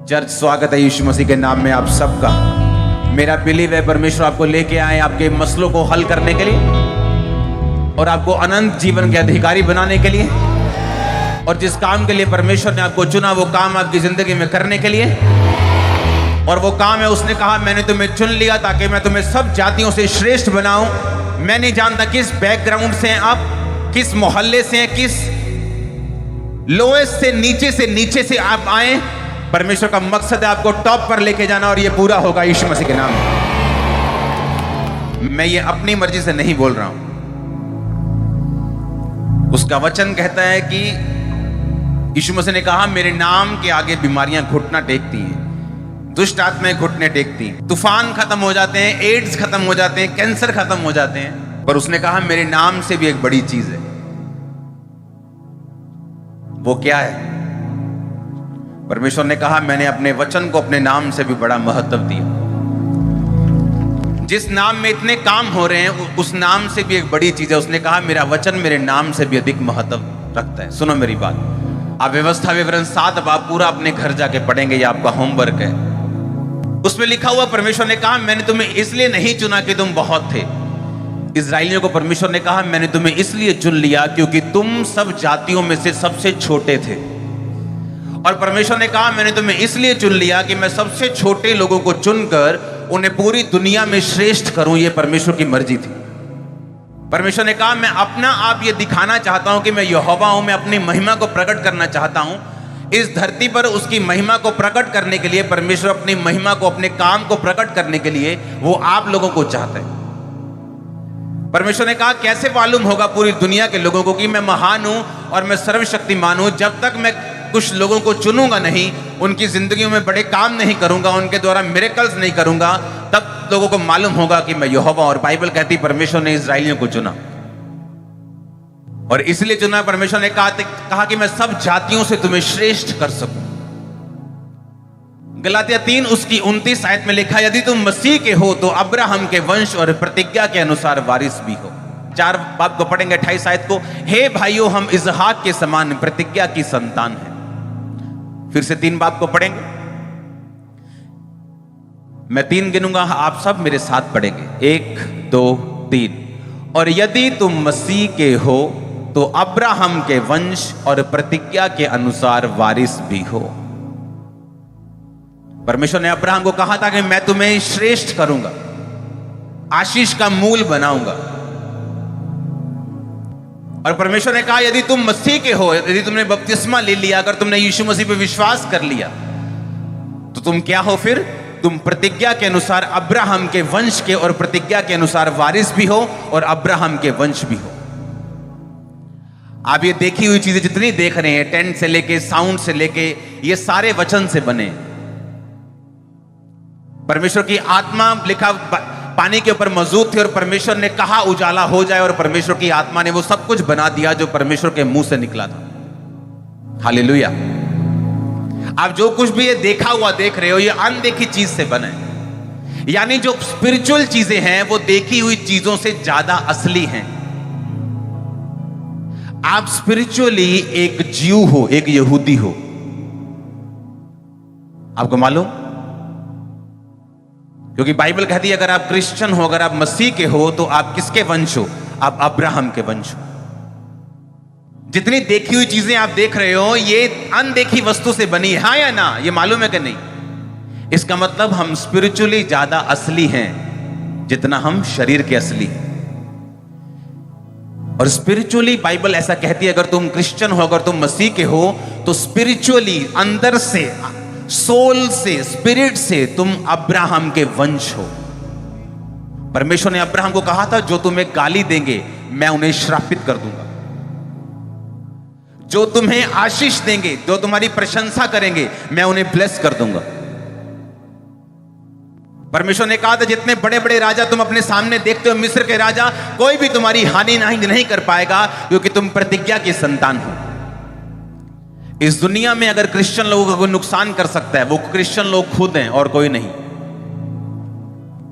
Church, स्वागत है यीशु मसीह के नाम में आप सबका। मेरा बिलीव है परमेश्वर आपको लेके आए आपके मसलों को हल करने के लिए और आपको अनंत जीवन के अधिकारी बनाने के लिए, और जिस काम के लिए परमेश्वर ने आपको चुना वो काम आपकी जिंदगी में करने के लिए। और वो काम है, उसने कहा मैंने तुम्हें चुन लिया ताकि मैं तुम्हें सब जातियों से श्रेष्ठ बनाऊं। मैं नहीं जानता किस बैकग्राउंड से हैं आप, किस मोहल्ले से हैं, किस लोएस्ट से नीचे से आप आए। परमेश्वर का मकसद है आपको टॉप पर लेके जाना, और ये पूरा होगा यीशु मसीह के नाम में। मैं ये अपनी मर्जी से नहीं बोल रहा हूं, उसका वचन कहता है कि यीशु मसीह ने कहा मेरे नाम के आगे बीमारियां घुटना टेकती हैं, दुष्ट आत्माएं घुटने टेकती हैं, तूफान खत्म हो जाते हैं, एड्स खत्म हो जाते हैं, कैंसर खत्म हो जाते हैं। पर उसने कहा मेरे नाम से भी एक बड़ी चीज है। वो क्या है? परमेश्वर ने कहा मैंने अपने वचन को अपने नाम से भी बड़ा महत्व दिया। जिस नाम में इतने काम हो रहे हैं उस नाम से भी एक बड़ी चीज है। उसने कहा मेरा वचन मेरे नाम से भी अधिक महत्व रखता है। सुनो मेरी बात, आप व्यवस्था विवरण 7 अब आप पूरा अपने घर जाके पढ़ेंगे, ये आपका होमवर्क है। उसमें लिखा हुआ परमेश्वर ने कहा मैंने तुम्हें इसलिए नहीं चुना कि तुम बहुत थे। इस्राएलियों को परमेश्वर ने कहा मैंने तुम्हें इसलिए चुन लिया क्योंकि तुम सब जातियों में से सबसे छोटे थे। और परमेश्वर ने कहा मैंने तुम्हें इसलिए चुन लिया कि मैं सबसे छोटे लोगों को चुनकर उन्हें पूरी दुनिया में श्रेष्ठ करूं। यह परमेश्वर की मर्जी थी। परमेश्वर ने कहा मैं अपना आप ये दिखाना चाहता हूं कि मैं यहोवा हूं, मैं अपनी महिमा को प्रकट करना चाहता हूं इस धरती पर। उसकी महिमा को प्रकट करने के लिए परमेश्वर अपनी महिमा को, अपने काम को प्रकट करने के लिए वो आप लोगों को चाहता है। परमेश्वर ने कहा कैसे मालूम होगा पूरी दुनिया के लोगों को कि मैं महान हूं और मैं सर्वशक्तिमान हूं, जब तक मैं कुछ लोगों को चुनूंगा नहीं, उनकी जिंदगियों में बड़े काम नहीं करूंगा, उनके द्वारा मिरेकल्स नहीं करूंगा, तब लोगों को मालूम होगा कि मैं यहोवा। और बाइबल कहती परमेश्वर ने इस्राएलियों को चुना, और इसलिए चुना परमेश्वर ने कहा कि मैं सब जातियों से तुम्हें श्रेष्ठ कर सकूं। गलातिया 3 उसकी 29 आयत में लिखा यदि तुम मसीह के हो तो अब्राहम के वंश और प्रतिज्ञा के अनुसार वारिस भी हो। 4 बाब को पढ़ेंगे 28 आयत को, हे भाइयों हम इसहाक के समान प्रतिज्ञा की संतान हैं। फिर से 3 बाब को पढ़ेंगे, मैं 3 गिनूंगा, आप सब मेरे साथ पढ़ेंगे, 1 2 3। और यदि तुम मसीह के हो तो अब्राहम के वंश और प्रतिज्ञा के अनुसार वारिस भी हो। परमेश्वर ने अब्राहम को कहा था कि मैं तुम्हें श्रेष्ठ करूंगा, आशीष का मूल बनाऊंगा। और परमेश्वर ने कहा यदि तुम मसीह के हो, यदि तुमने बपतिस्मा ले लिया, अगर तुमने यीशु मसीह पे विश्वास कर लिया, तो तुम क्या हो? फिर तुम प्रतिज्ञा के अनुसार अब्राहम के वंश के और प्रतिज्ञा के अनुसार वारिस भी हो और अब्राहम के वंश भी हो। आप ये देखी हुई चीजें जितनी देख रहे हैं, टेंट से लेके, साउंड से लेके, ये सारे वचन से बने। परमेश्वर की आत्मा लिखा पानी के ऊपर मौजूद थी और परमेश्वर ने कहा उजाला हो जाए, और परमेश्वर की आत्मा ने वो सब कुछ बना दिया जो परमेश्वर के मुंह से निकला था। हालेलुया। आप जो कुछ भी ये देखा हुआ देख रहे हो, ये अनदेखी चीज से बना है। यानी जो स्पिरिचुअल चीजें हैं वो देखी हुई चीजों से ज्यादा असली हैं। आप स्पिरिचुअली एक ज्यू हो, एक यहूदी हो, आपको मालूम? क्योंकि बाइबल कहती है अगर आप क्रिश्चियन हो, अगर आप मसीह के हो, तो आप किसके वंश हो? आप अब्राहम के वंश हो। जितनी देखी हुई चीजें आप देख रहे हो ये अनदेखी वस्तु से बनी है, हाँ या ना? ये मालूम है कि नहीं? इसका मतलब हम स्पिरिचुअली ज्यादा असली हैं जितना हम शरीर के असली हैं। और स्पिरिचुअली बाइबल ऐसा कहती है अगर तुम क्रिश्चियन हो, अगर तुम मसीह के हो, तो स्पिरिचुअली अंदर से, सोल से, स्पिरिट से तुम अब्राहम के वंश हो। परमेश्वर ने अब्राहम को कहा था जो तुम्हें गाली देंगे मैं उन्हें श्रापित कर दूंगा, जो तुम्हें आशीष देंगे, जो तुम्हारी प्रशंसा करेंगे, मैं उन्हें ब्लेस कर दूंगा। परमेश्वर ने कहा था जितने बड़े बड़े राजा तुम अपने सामने देखते हो, मिस्र के राजा, कोई भी तुम्हारी हानि नहीं कर पाएगा क्योंकि तुम प्रतिज्ञा की संतान हो। इस दुनिया में अगर क्रिश्चियन लोगों का कोई नुकसान कर सकता है वो क्रिश्चियन लोग खुद हैं और कोई नहीं।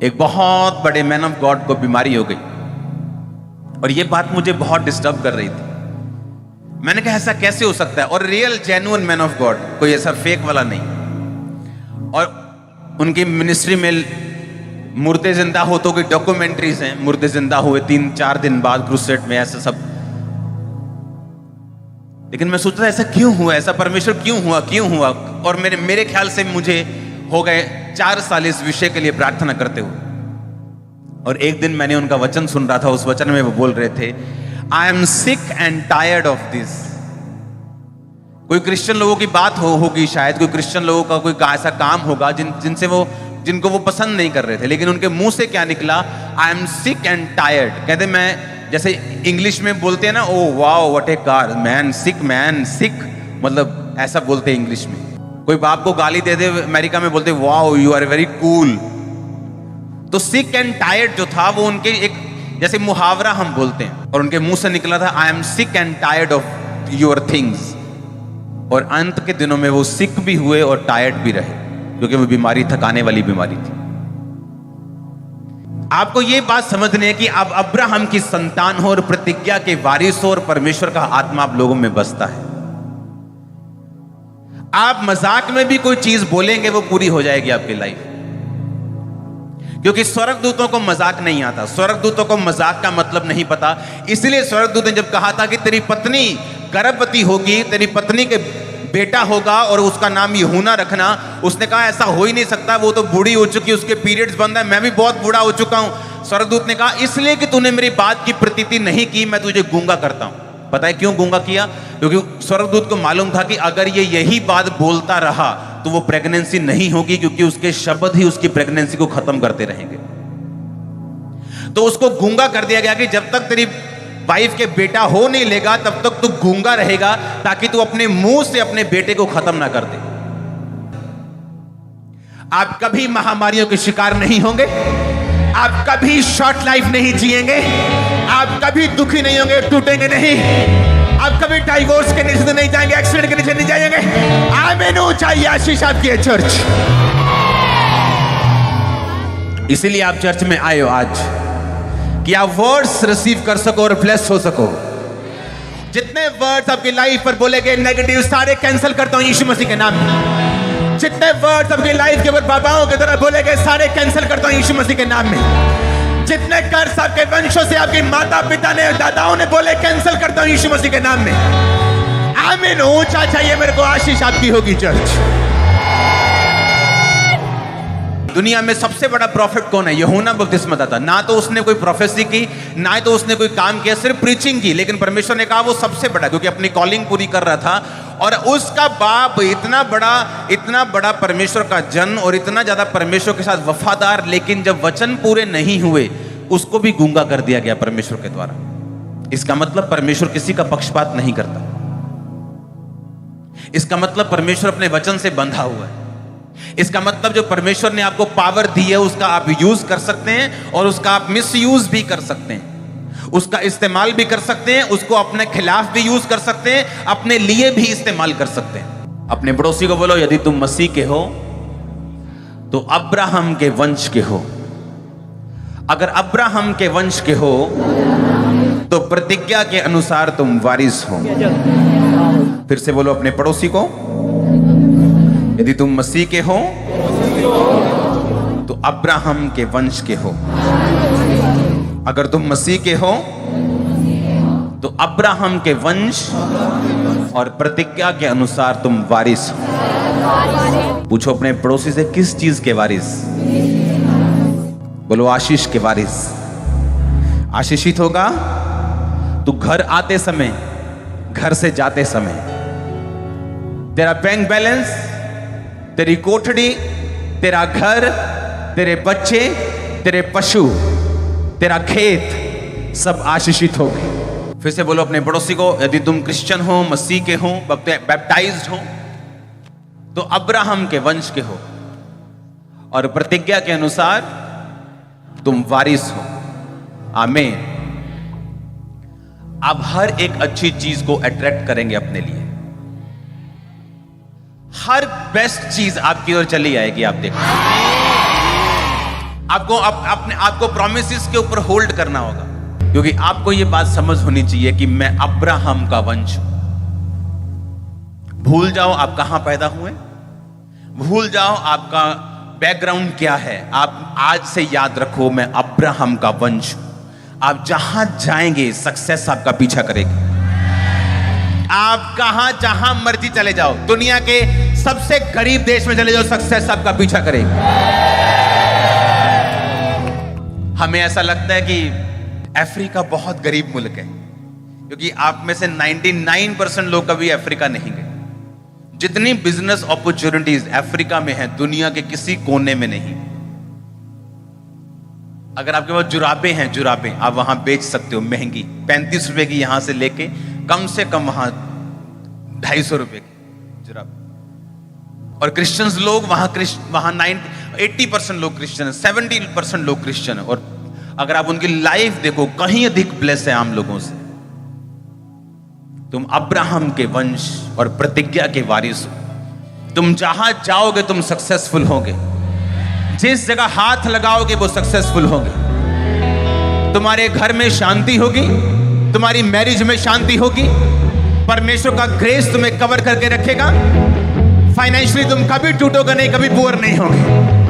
एक बहुत बड़े मैन ऑफ गॉड को बीमारी हो गई और यह बात मुझे बहुत डिस्टर्ब कर रही थी। मैंने कहा ऐसा कैसे हो सकता है? और real genuine man of God, कोई ऐसा फेक वाला नहीं। और उनकी मिनिस्ट्री में मुर्दे जिंदा होतों की डॉक्यूमेंट्रीज हैं, मुर्दे जिंदा हुए 3-4 दिन बाद क्रूसेड में, ऐसा सब। लेकिन मैं सोचता था ऐसा क्यों हुआ, ऐसा परमेश्वर क्यों हुआ। और मेरे ख्याल से मुझे हो गए 4 साल इस विषय के लिए प्रार्थना करते हुए। और एक दिन मैंने उनका वचन सुन रहा था, उस वचन में वो बोल रहे थे, आई am sick and tired of this. कोई क्रिश्चियन लोगों की बात होगी शायद, कोई क्रिश्चियन लोगों का कोई ऐसा काम होगा जिनको वो पसंद नहीं कर रहे थे, लेकिन उनके मुंह से क्या निकला, I am sick and tired. कहते मैं, जैसे इंग्लिश में बोलते हैं ना, oh wow what a car, man sick, मतलब ऐसा बोलते हैं इंग्लिश में। कोई बाप को गाली दे दे अमेरिका में बोलते wow you are very cool. तो सिक एंड टायर्ड जो था वो उनके एक जैसे मुहावरा हम बोलते हैं, और उनके मुंह से निकला था आई am sick and tired of your things. और अंत के दिनों में वो सिक भी हुए और टायर्ड भी रहे, क्योंकि वो बीमारी थकाने वाली बीमारी थी। आपको ये बात समझनी है कि आप अब्राहम की संतान हो और प्रतिज्ञा के वारिस हो, और परमेश्वर का आत्मा आप लोगों में बसता है। आप मजाक में भी कोई चीज बोलेंगे वो पूरी हो जाएगी आपकी लाइफ, क्योंकि स्वर्गदूतों को मजाक नहीं आता, स्वर्गदूतों को मजाक का मतलब नहीं पता। इसलिए स्वर्गदूत ने जब कहा था कि तेरी पत्नी गर्भवती होगी, तेरी पत्नी के बेटा होगा और उसका नाम यूहन्ना रखना, उसने कहा ऐसा हो ही नहीं सकता, वो तो बूढ़ी हो चुकी, उसके पीरियड्स बंद है, मैं भी बहुत बूढ़ा हो चुका हूं। स्वर्गदूत ने कहा इसलिए कि तूने मेरी बात की प्रतीति नहीं की, मैं तुझे गूंगा करता हूं। पता है क्यों गूंगा किया? क्योंकि स्वर्गदूत को मालूम था कि अगर ये यही बात बोलता रहा तो वो प्रेगनेंसी नहीं होगी, क्योंकि उसके शब्द ही उसकी प्रेगनेंसी को खत्म करते रहेंगे। तो उसको गूंगा कर दिया गया कि जब तक तेरी वाइफ के बेटा हो नहीं लेगा तब तक तू गूंगा रहेगा, ताकि तू अपने मुंह से अपने बेटे को खत्म ना कर दे। आप कभी महामारियों के शिकार नहीं होंगे, आप कभी शॉर्ट लाइफ नहीं जिएंगे, आप कभी दुखी नहीं होंगे, टूटेंगे नहीं, आप कभी डाइवोर्स के नीचे नहीं जाएंगे, एक्सीडेंट के नीचे नहीं जाएंगे। आमीन चाहिए आशीष आपकी है चर्च। इसीलिए आप चर्च में आए हो आज, कि आप वर्ड्स रिसीव कर सको और ब्लेस हो सको। जितने वर्ड्स आपकी लाइफ पर बोले गए नेगेटिव, सारे कैंसिल करता हूं यीशु मसीह के नाम में। जितने वर्ड्स आपकी लाइफ के ऊपर बाबाओं की तरह बोले गए, सारे कैंसिल करता हूं यीशु मसीह के नाम में। जितने कर्ज आपके वंशों से आपके माता पिता ने, दादाओं ने बोले, कैंसिल करता हूं यीशु मसीह के नाम में। आमीन। ऊंचा चाहिए मेरे को, आशीष आपकी होगी चर्च। दुनिया में सबसे बड़ा प्रॉफिट कौन है? यूहन्ना बपतिस्मादाता। ना तो उसने कोई प्रोफेसी की, ना तो उसने कोई काम किया, सिर्फ प्रीचिंग की, लेकिन परमेश्वर ने कहा वो सबसे बड़ा, क्योंकि अपनी कॉलिंग पूरी कर रहा था। और उसका बाप इतना बड़ा परमेश्वर का जन और इतना ज्यादा परमेश्वर के साथ वफादार, लेकिन जब वचन पूरे नहीं हुए उसको भी गूंगा कर दिया गया परमेश्वर के द्वारा। इसका मतलब परमेश्वर किसी का पक्षपात नहीं करता। इसका मतलब परमेश्वर अपने वचन से बंधा हुआ है। इसका मतलब जो परमेश्वर ने आपको पावर दी है उसका आप यूज कर सकते हैं, और उसका आप मिस यूज भी कर सकते हैं, उसका इस्तेमाल भी कर सकते हैं, उसको अपने खिलाफ भी यूज कर सकते हैं, अपने लिए भी इस्तेमाल कर सकते हैं। अपने पड़ोसी को बोलो, यदि तुम मसीह के हो तो अब्राहम के वंश के हो। अगर अब्राहम के वंश के हो तो प्रतिज्ञा के अनुसार तुम वारिस हो। फिर से बोलो अपने पड़ोसी को, यदि तुम मसीह के हो तो अब्राहम के वंश के हो। अगर तुम मसीह के हो तो अब्राहम के वंश और प्रतिज्ञा के अनुसार तुम वारिस हो। पूछो अपने पड़ोसी से, किस चीज के वारिस? बोलो आशीष के वारिस। आशीषित होगा तू घर आते समय, घर से जाते समय। तेरा बैंक बैलेंस, तेरी कोठड़ी, तेरा घर, तेरे बच्चे, तेरे पशु, तेरा खेत, सब आशीषित हो गए। फिर से बोलो अपने पड़ोसी को, यदि तुम क्रिश्चियन हो, मसीह के हो, बैप्टाइज्ड हो तो अब्राहम के वंश के हो, और प्रतिज्ञा के अनुसार तुम वारिस हो। आमीन। आप हर एक अच्छी चीज को अट्रैक्ट करेंगे अपने लिए। हर बेस्ट चीज आपकी ओर चली आएगी। आप देखो, आपको अपने आपको प्रोमिसेस के ऊपर होल्ड करना होगा, क्योंकि आपको यह बात समझ होनी चाहिए कि मैं अब्राहम का वंश हूं। भूल जाओ आप कहां पैदा हुए, भूल जाओ आपका बैकग्राउंड क्या है। आप आज से याद रखो, मैं अब्राहम का वंश हूं। आप जहां जाएंगे सक्सेस आपका पीछा करेगी। आप जहां मर्जी चले जाओ, दुनिया के सबसे गरीब देश में चले जाओ, सक्सेस आपका पीछा करेगी। हमें ऐसा लगता है कि अफ्रीका बहुत गरीब मुल्क है, क्योंकि आप में से 99% लोग कभी अफ्रीका नहीं गए। जितनी बिजनेस अपॉर्चुनिटीज अफ्रीका में है, दुनिया के किसी कोने में नहीं। अगर आपके पास जुराबें हैं, जुराबें आप वहां बेच सकते हो महंगी, 35 रुपए की यहां से लेके कम से कम वहां 250 रुपए की जुराब। और क्रिश्चियंस लोग वहां 80% लोग क्रिश्चियन है, 70% लोग क्रिश्चियन है। और अगर आप उनकी लाइफ देखो, कहीं अधिक ब्लेस है आम लोगों से। तुम अब्राहम के वंश और प्रतिज्ञा के वारिस हो। तुम जहां जाओगे तुम सक्सेसफुल होगे। जिस जगह हाथ लगाओगे वो सक्सेसफुल होगे। तुम्हारे घर में शांति होगी, तुम्हारी मैरिज में शांति होगी, परमेश्वर का ग्रेस तुम्हें कवर करके रखेगा। फाइनेंशियली तुम कभी टूटोगे नहीं, कभी पुअर नहीं होगे।